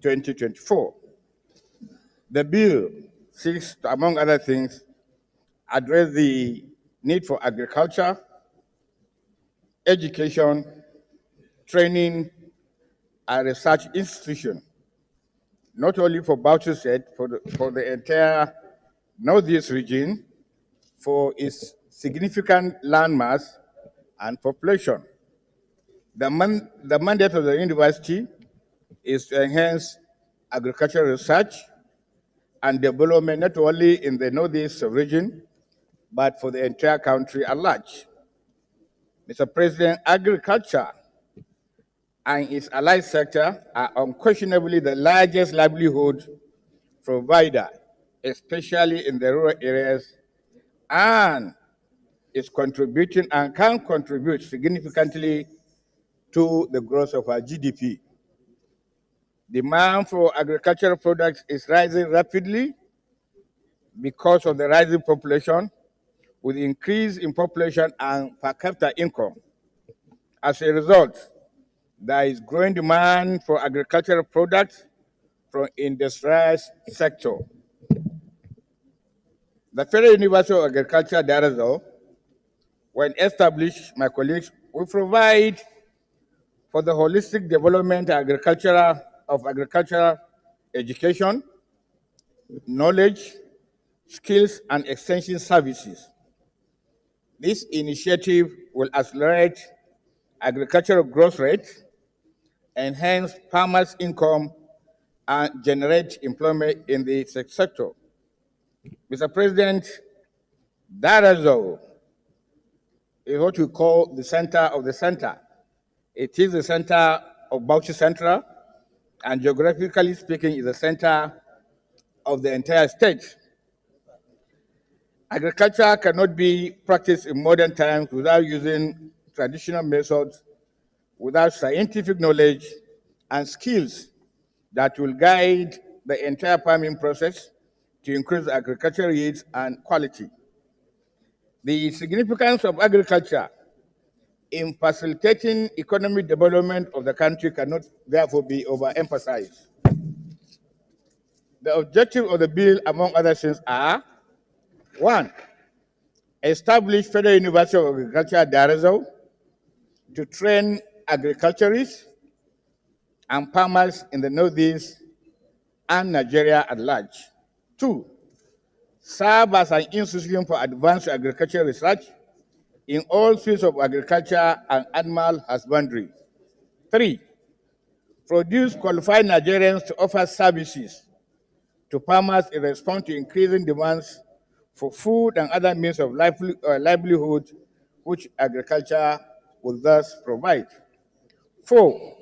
2024. The bill seeks to, among other things, address the need for agriculture, education, training, and research institution, not only for Bauchi State, for the entire Northeast region, for its significant landmass and population. The mandate of the university is to enhance agricultural research and development not only in the Northeast region, but for the entire country at large. Mr. President, agriculture and its allied sector are unquestionably the largest livelihood provider, especially in the rural areas, and is contributing and can contribute significantly to the growth of our GDP. Demand for agricultural products is rising rapidly because of the rising population, with increase in population and per capita income. As a result, there is growing demand for agricultural products from industrialized sector. The Federal University of Agriculture, Darazau, when established, my colleagues, will provide for the holistic development of agricultural education, knowledge, skills, and extension services. This initiative will accelerate agricultural growth rate, enhance farmers' income, and generate employment in the sector. Mr. President, Darazau is what we call the center of the center. It is the center of Bauchi Central, and geographically speaking, is the center of the entire state. Agriculture cannot be practiced in modern times without using traditional methods, without scientific knowledge and skills that will guide the entire farming process to increase agricultural yields and quality. The significance of agriculture in facilitating economic development of the country cannot therefore be overemphasized. The objective of the bill, among other things, are: 1, establish Federal University of Agriculture, Darazau, to train agriculturists and farmers in the Northeast and Nigeria at large. 2, serve as an institution for advanced agricultural research in all fields of agriculture and animal husbandry. 3, produce qualified Nigerians to offer services to farmers in response to increasing demands for food and other means of livelihood, which agriculture will thus provide. 4,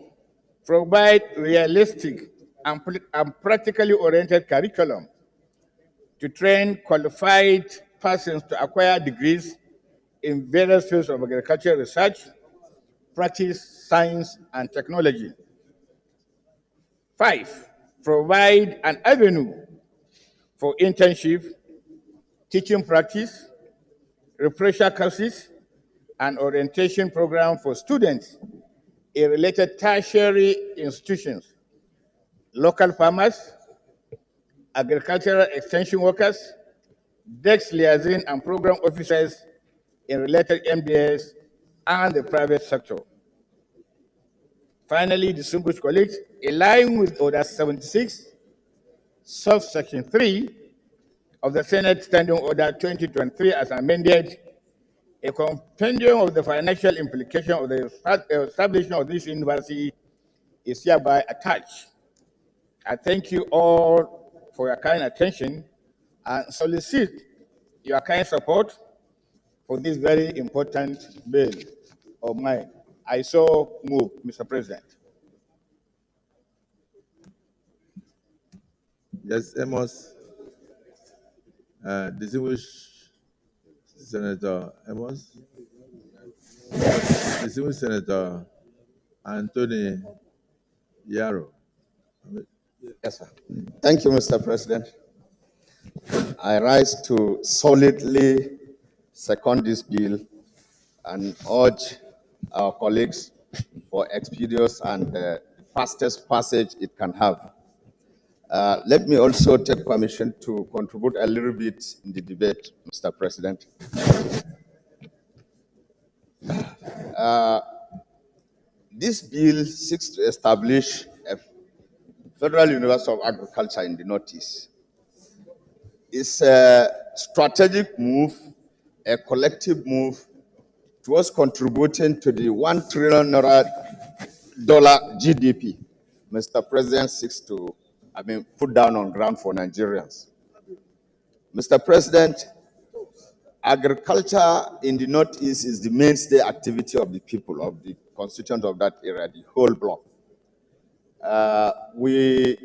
provide realistic and practically oriented curriculum to train qualified persons to acquire degrees in various fields of agricultural research, practice, science, and technology. 5, provide an avenue for internship, teaching practice, refresher courses, and orientation program for students in related tertiary institutions, local farmers, agricultural extension workers, desk liaison and program officers in related MDS, and the private sector. Finally, distinguished colleagues, in line with Order 76, subsection 3 of the Senate Standing Order 2023 as amended, a compendium of the financial implication of the establishment of this university is hereby attached. I thank you all for your kind attention and solicit your kind support for this very important bill of mine. I so move, Mr. President. Yes, Amos. Distinguished Senator Amos. Distinguished Senator Anthony Yarrow. Yes, sir. Thank you, Mr. President. I rise to solidly second this bill and urge our colleagues for expeditious and fastest passage it can have. Let me also take permission to contribute a little bit in the debate, Mr. President. This bill seeks to establish a Federal University of Agriculture in the Northeast. It's a strategic move, a collective move towards contributing to the $1 trillion GDP Mr. President seeks to, put down on ground for Nigerians. Mr. President, agriculture in the Northeast is the mainstay activity of the people, of the constituents of that area, the whole block. We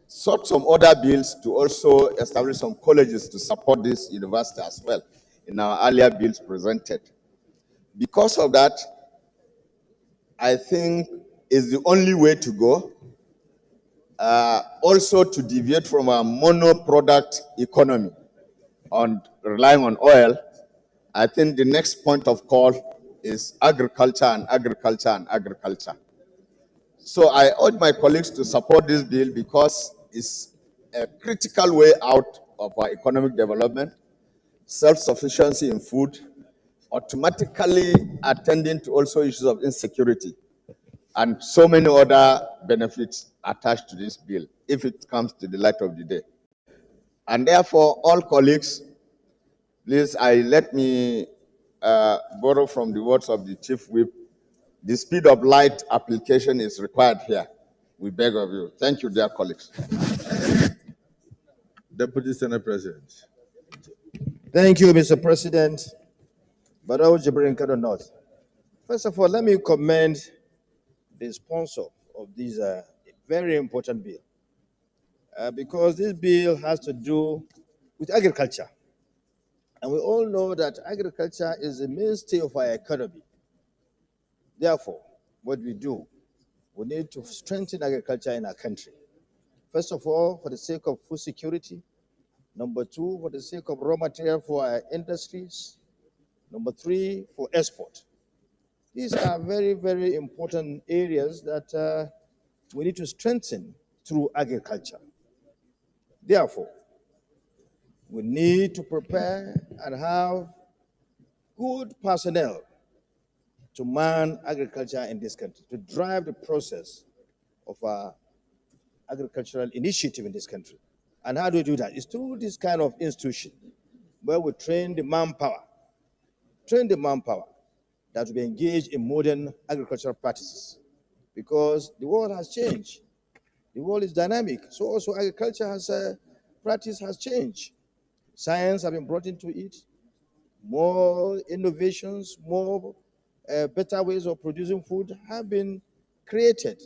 sought some other bills to also establish some colleges to support this university as well in our earlier bills presented. Because of that, I think is the only way to go. Also to deviate from a mono-product economy on relying on oil, I think the next point of call is agriculture and agriculture and agriculture. So I urge my colleagues to support this bill because it's a critical way out of our economic development, self-sufficiency in food, automatically attending to also issues of insecurity, and so many other benefits attached to this bill, if it comes to the light of the day. And therefore, all colleagues, please, let me borrow from the words of the Chief Whip. The speed of light application is required here. We beg of you. Thank you, dear colleagues. Deputy Senate President. Thank you, Mr. President. Barao Jibrin Kado North. First of all, let me commend the sponsor of this very important bill, because this bill has to do with agriculture. And we all know that agriculture is the mainstay of our economy. Therefore, what we do, we need to strengthen agriculture in our country. First of all, for the sake of food security. Number two, for the sake of raw material for our industries. Number three, for export. These are very, very important areas that we need to strengthen through agriculture. Therefore, we need to prepare and have good personnel to man agriculture in this country, to drive the process of our agricultural initiative in this country. And how do we do that? It's through this kind of institution where we train the manpower that will be engaged in modern agricultural practices, because the world has changed. The world is dynamic. So also agriculture practice has changed. Science has been brought into it. More innovations, more better ways of producing food have been created.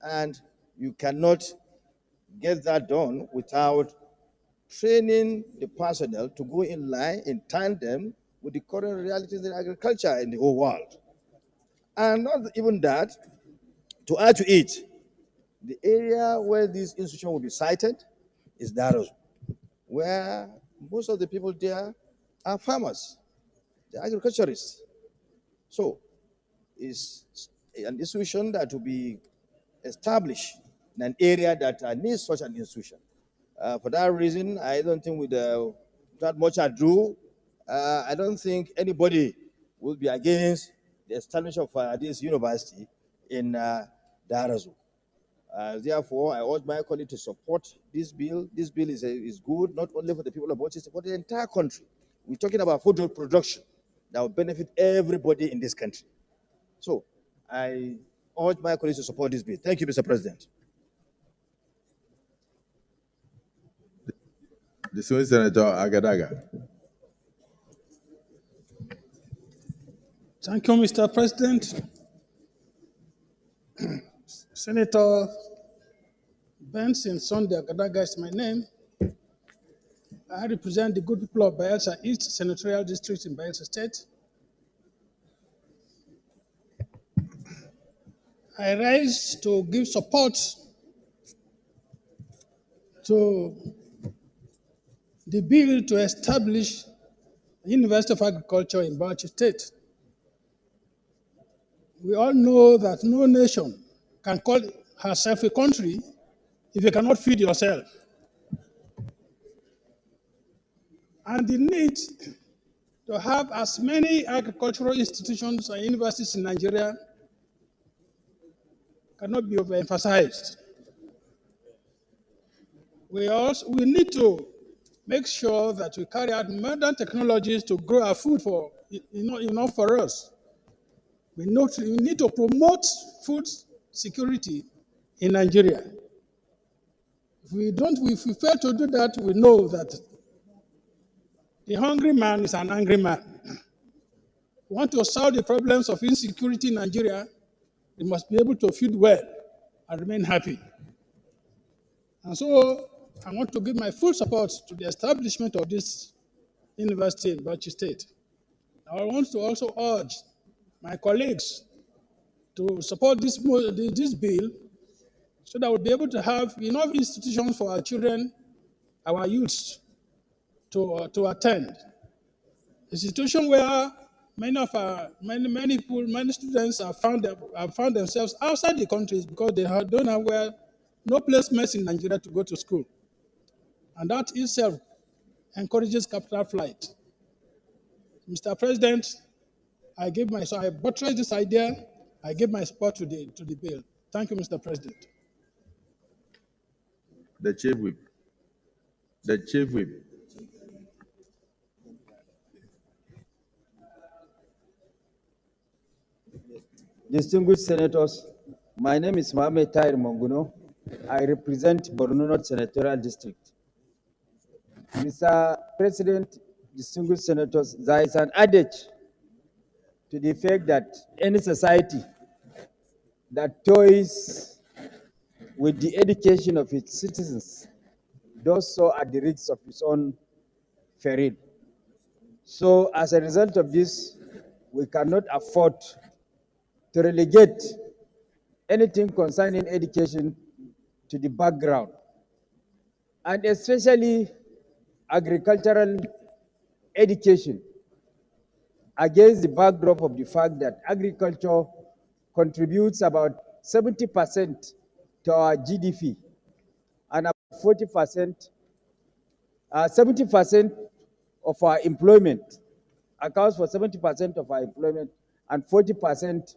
And you cannot get that done without training the personnel to go in line, in tandem with the current realities in agriculture in the whole world. And not even that, to add to it, the area where this institution will be sited is Daros, where most of the people there are farmers, they're agriculturists. So it's an institution that will be established in an area that needs such an institution. For that reason, I don't think without much ado, I don't think anybody will be against the establishment of this university in Darazu. Therefore, I urge my colleague to support this bill. This bill is good, not only for the people of Bauchi, but the entire country. We're talking about food production that will benefit everybody in this country. So I urge my colleagues to support this bill. Thank you, Mr. President. The Swing Senator Agadaga. Thank you, Mr. President. Senator Benson Sunday Agadaga is my name. I represent the good people of Bayelsa East Senatorial District in Bayelsa State. I rise to give support to the bill to establish the University of Agriculture in Bauchi State. We all know that no nation can call herself a country if you cannot feed yourself. And the need to have as many agricultural institutions and universities in Nigeria cannot be overemphasized. We need to make sure that we carry out modern technologies to grow our food for for us. We need to promote food security in Nigeria. If we fail to do that, we know that the hungry man is an angry man. We want to solve the problems of insecurity in Nigeria, we must be able to feed well and remain happy. And so I want to give my full support to the establishment of this university in Bauchi State. I want to also urge my colleagues to support this bill so that we'll be able to have enough institutions for our children, our youths to attend. Institution where many students have found themselves outside the countries because they don't have no placements in Nigeria to go to school. And that itself encourages capital flight. Mr. President, I buttress this idea. I give my support to the bill. Thank you, Mr. President. The Chief Whip. The Chief Whip. Distinguished Senators, my name is Mohamed Tahir Monguno. I represent Borno North Senatorial District. Mr. President, distinguished Senators, there is an adage to the effect that any society that toys with the education of its citizens does so at the risk of its own peril. So as a result of this, we cannot afford to relegate anything concerning education to the background, and especially agricultural education, against the backdrop of the fact that agriculture contributes about 70% to our GDP and about 70% of our employment, accounts for 70% of our employment and 40%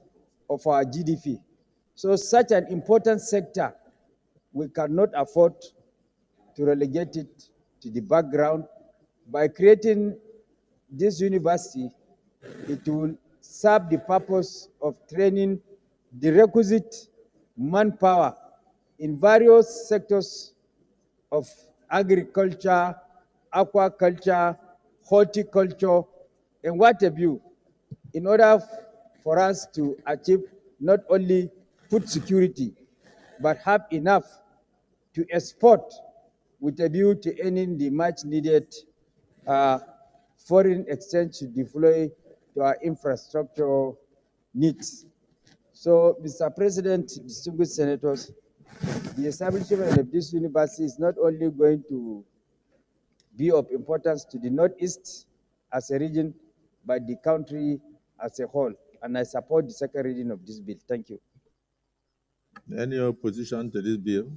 of our GDP. So such an important sector, we cannot afford to relegate it to the background. By creating this university, it will serve the purpose of training the requisite manpower in various sectors of agriculture, aquaculture, horticulture, and what have you, in order for us to achieve not only food security, but have enough to export with a view to earning the much needed foreign exchange to deploy to our infrastructure needs. So, Mr. President, distinguished senators, the establishment of this university is not only going to be of importance to the Northeast as a region, but the country as a whole. And I support the second reading of this bill. Thank you. Any opposition to this bill?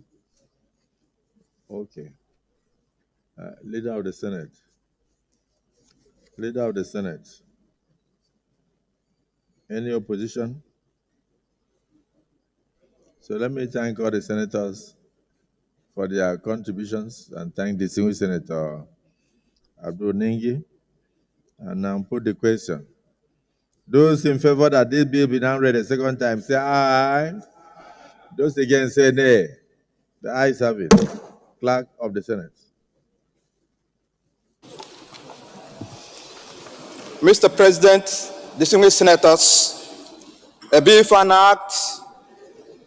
Okay. Leader of the Senate. Leader of the Senate. Any opposition? So let me thank all the senators for their contributions and thank the distinguished Senator Abdul Ningi. And now put the question. Those in favor that this bill be now read a second time, say aye. Those against say nay. The ayes have it. Clerk of the Senate. Mr. President, distinguished senators, a bill for an act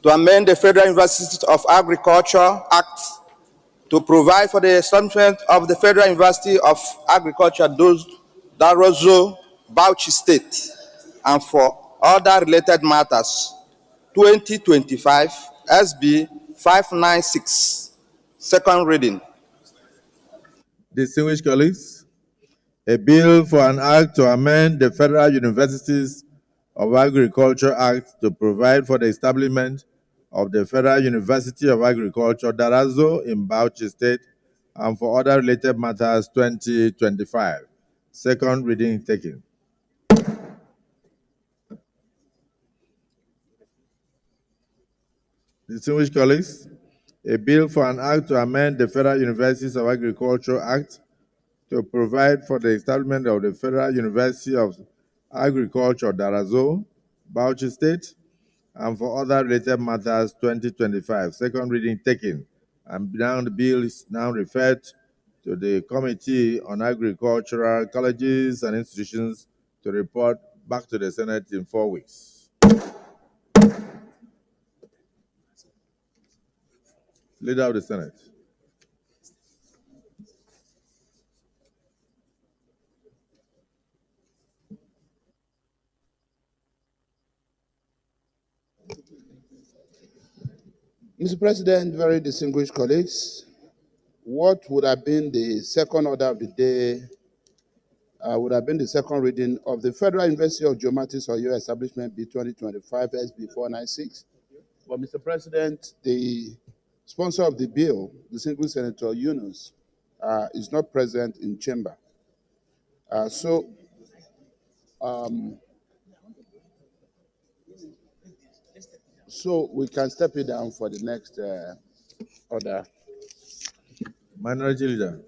to amend the Federal University of Agriculture Act to provide for the establishment of the Federal University of Agriculture, Darozo, Bauchi State, and for other related matters, 2025, SB 596, second reading. Distinguished colleagues, a bill for an act to amend the Federal Universities of Agriculture Act to provide for the establishment of the Federal University of Agriculture, Darazo in Bauchi State, and for other related matters 2025. Second reading taken. Distinguished colleagues, a bill for an act to amend the Federal Universities of Agriculture Act to provide for the establishment of the Federal University of Agriculture, Darazo, Bauchi State, and for other related matters 2025. Second reading taken. And now the bill is now referred to the Committee on Agricultural Colleges and Institutions to report back to the Senate in 4 weeks. Leader of the Senate. Mr. President, very distinguished colleagues, what would have been the second order of the day would have been the second reading of the Federal University of Geomatics Oyo Establishment Bill 2025 SB 496. But Mr. President, the sponsor of the bill, distinguished Senator Yunus, is not present in chamber. So we can step it down for the next order. Minority Leader.